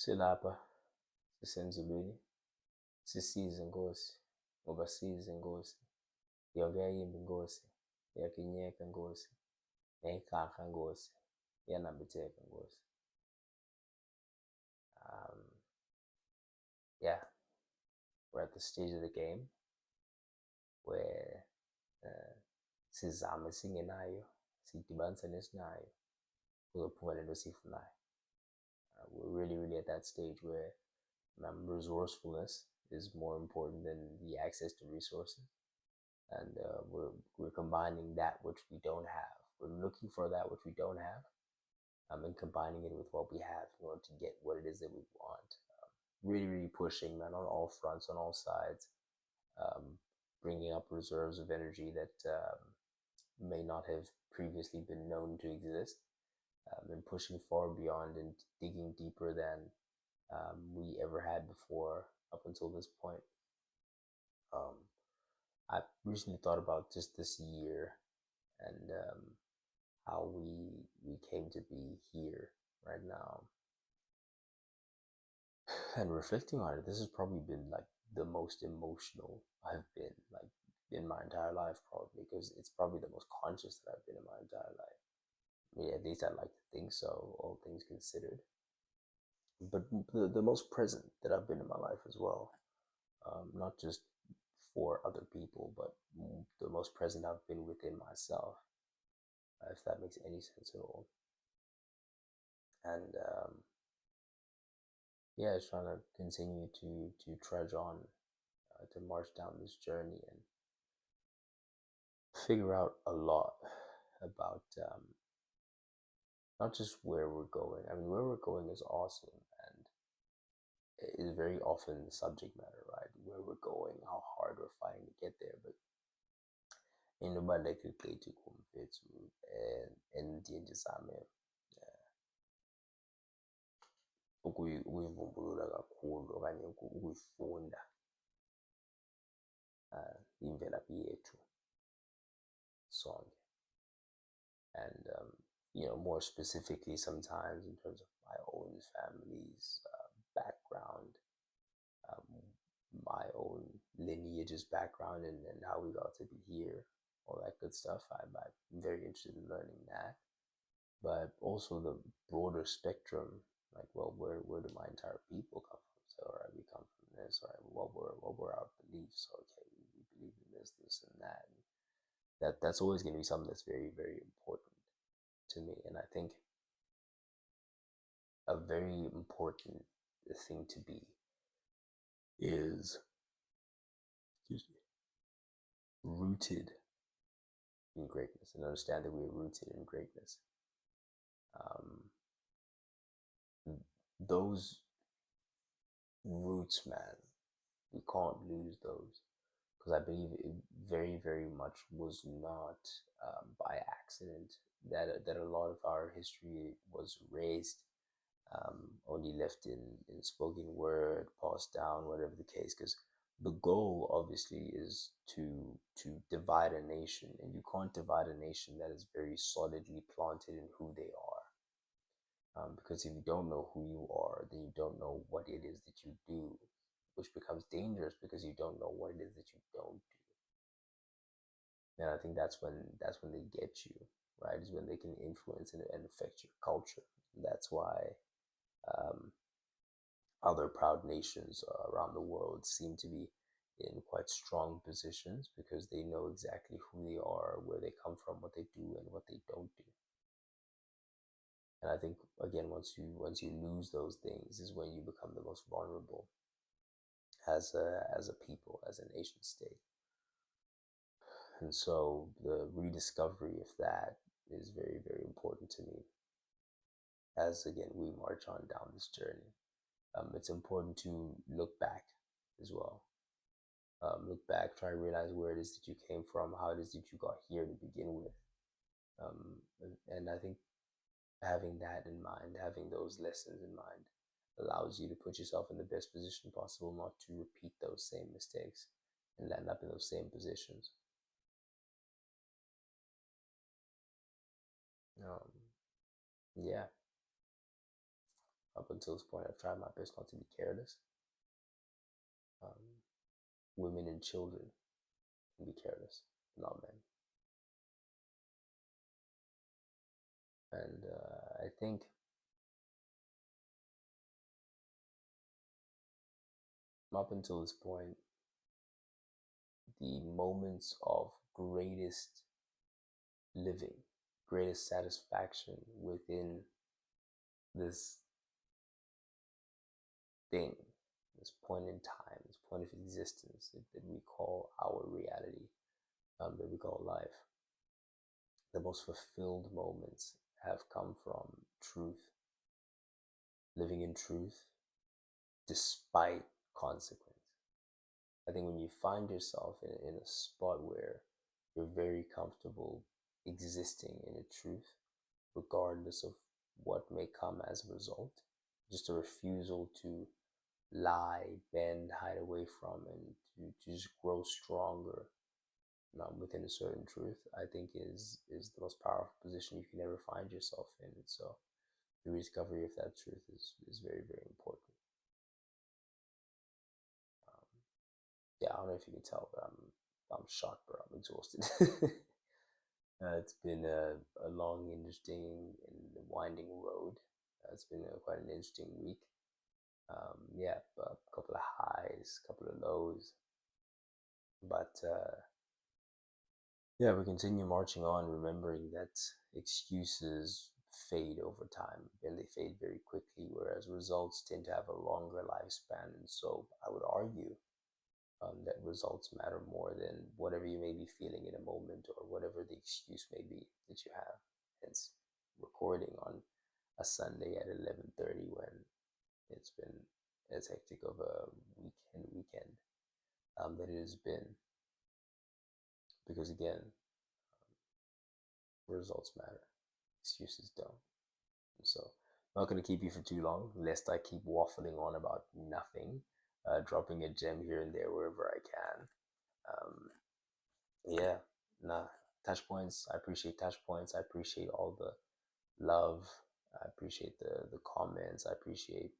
Silapha sisenzulwini sisize Nkosi ngoba size Nkosi yonke yayimbi Nkosi yakinyeka Nkosi yayihaha Nkosi yanambitheka Nkosi. Um, yeah, we're at the stage of the game where sizame singenayo sidibanise nesinayo kuzophuma lento esiyifunayo. We're really at that stage where resourcefulness is more important than the access to resources, and we're combining that which we don't have. We're looking for that which we don't have, and combining it with what we have in order to get what it is that we want. Really pushing, man, on all fronts, on all sides, bringing up reserves of energy that may not have previously been known to exist, and pushing far beyond and digging deeper than we ever had before up until this point. I recently thought about just this year and how we came to be here right now, and reflecting on it. This has probably been like the most emotional I've been like in my entire life, probably, because it's probably the most conscious that I've been in my entire life. I mean, at least I'd like to think so, all things considered. But the most present that I've been in my life as well, not just for other people, but the most present I've been within myself, if that makes any sense at all. And yeah, it's trying to continue to trudge on, to march down this journey and figure out a lot about not just where we're going. I mean, where we're going is awesome and is very often the subject matter, right? Where we're going, how hard we're fighting to get there, but ain't nobody like to play to kumfethu and zami ukuyivumbulula kakhulu okanye ukuyifunda imvelaphi yethu sonke. And more specifically sometimes in terms of my own family's background, my own lineage's background, and how we got to be here, all that good stuff. I'm very interested in learning that, but also the broader spectrum, like, well, where do my entire people come from? So, all right, we come from this. All right, what were our beliefs? Okay, we believe in this, and that. And that's always going to be something that's very, very important to me. And I think a very important thing to be is, excuse me, rooted in greatness, and understand that we are rooted in greatness. Those roots, man, we can't lose those, because I believe it very, very much was not by accident that a lot of our history was raised, only left in spoken word, passed down, whatever the case. Because the goal, obviously, is to divide a nation, and you can't divide a nation that is very solidly planted in who they are. Because if you don't know who you are, then you don't know what it is that you do, which becomes dangerous because you don't know what it is that you don't do. And I think that's when they get you, right? Is when they can influence and affect your culture. And that's why other proud nations around the world seem to be in quite strong positions, because they know exactly who they are, where they come from, what they do, and what they don't do. And I think, again, once you lose those things is when you become the most vulnerable as a people, as a nation state. And so the rediscovery of that is very, very important to me as, again, we march on down this journey. It's important to look back as well. Look back, try to realize where it is that you came from, how it is that you got here to begin with. And I think having that in mind, having those lessons in mind, allows you to put yourself in the best position possible not to repeat those same mistakes and land up in those same positions. Yeah. Up until this point, I've tried my best not to be careless. Um, Women and children can be careless, not men. And I think up until this point, the moments of greatest living, greatest satisfaction within this thing, this point in time, this point of existence that we call our reality, that we call life. The most fulfilled moments have come from truth, living in truth despite consequence. I think when you find yourself in a spot where you're very comfortable existing in a truth, regardless of what may come as a result, just a refusal to lie, bend, hide away from, and to just grow stronger within a certain truth, I think is the most powerful position you can ever find yourself in. And so the rediscovery of that truth is very, very important. Um, yeah, I don't know if you can tell, but I'm shot, bro. I'm exhausted. It's been a long, interesting, and winding road. It's been quite an interesting week. Yeah, a couple of highs, a couple of lows, but yeah, we continue marching on, remembering that excuses fade over time and they fade very quickly, whereas results tend to have a longer lifespan. And so I would argue that results matter more than whatever you may be feeling in a moment or whatever the excuse may be that you have. Hence, recording on a Sunday at 11:30 when it's been as hectic of a weekend that it has been, because again, results matter, excuses don't. And so, I'm not going to keep you for too long, lest I keep waffling on about nothing, dropping a gem here and there wherever I can. Um, yeah, nah, touch points. I appreciate touch points. I appreciate all the love. I appreciate the comments. I appreciate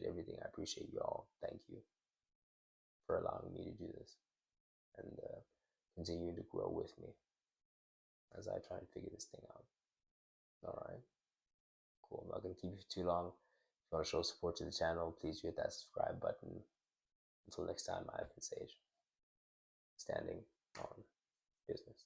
everything. I appreciate y'all. Thank you for allowing me to do this and continuing to grow with me as I try and figure this thing out. All right, cool. I'm not gonna keep you for too long. If you want to show support to the channel, please hit that subscribe button. Until next time, I've been Sage, standing on business.